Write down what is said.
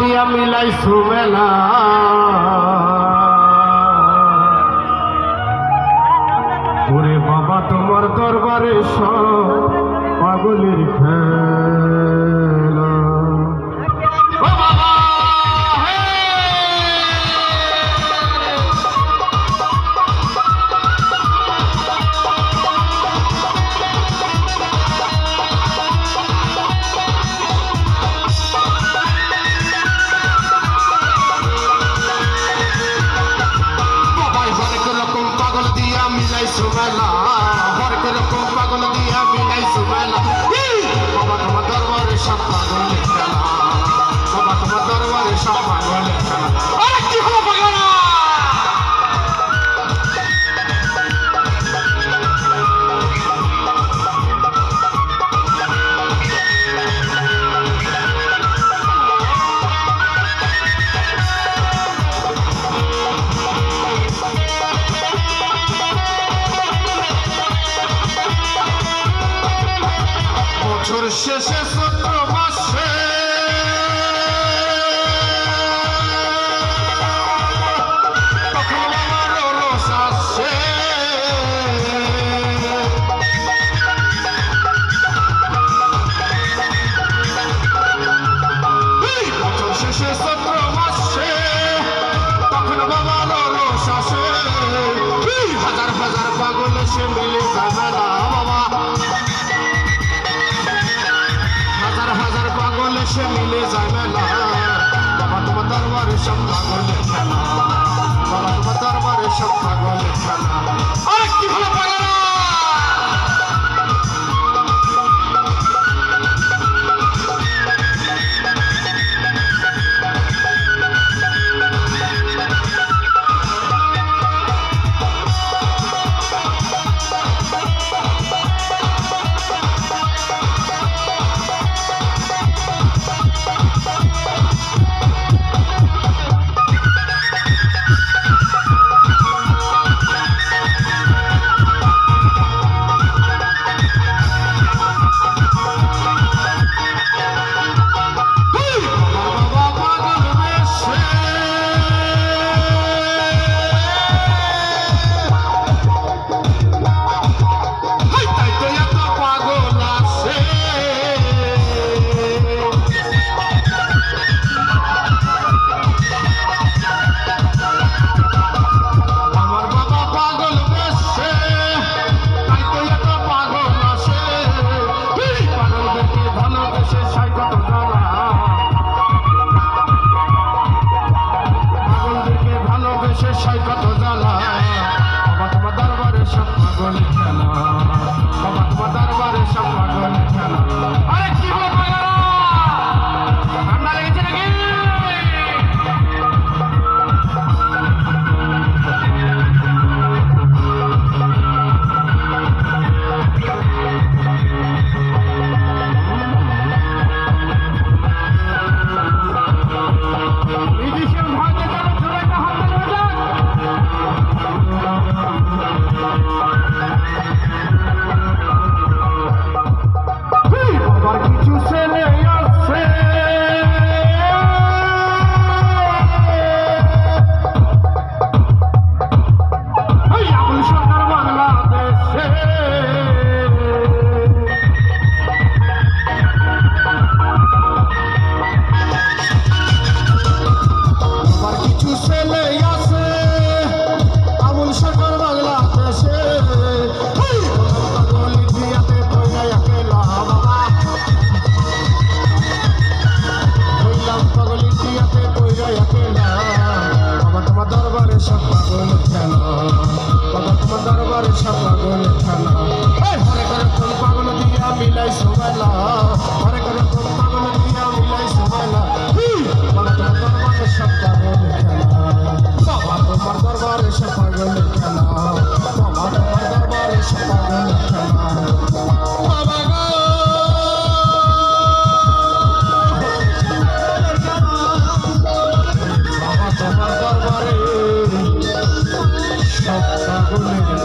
দিয়া মিলাইছো মেলা ওরে বাবা তোমার দরবারে সব পাগলের খেলা ও বাবা মিলাইছো মেলা হরেক রকম পাগল দিয়া মিলাইছো মেলা বাবা তোমার দরবারে সব পাগলের খেলা বাবা তোমার দরবারে সব পাগলের খেলা আরে কি হলো পাগল বছর শেষে চৈত্র মাসে তখন আমার রস আসে বছর শেষে চৈত্র মাসে তখন বাবার রস আসে হাজার হাজার পাগল সে মিলে যায় মেলা বাবা হাজার পাগল সে মিলে যায় মেলা বাবা তোমার দরবারে সব পাগলের খেলা বাবা তোমার দরবারে সব পাগলের খেলা আরে কি হলো পাগল কত জ্বালা বাবা তোমার দরবারে সব পাগলের খেলা বাবা তোমার দরবারে সব পাগলের খেলা আরে কি হলো পাগল ঠান্ডা লেগেছে নাকি মিলাইছো মেলা হরেক রকম পাগল দিয়া মিলাইছো মেলা বাবা তোমার দরবারে সব পাগলের খেলা বাবা তোমার দরবারে সব পাগলের খেলা বাবা তোমার দরবারে সব পাগলের খেলা বাবা গো বাবা তোমার দরবারে সব পাগলের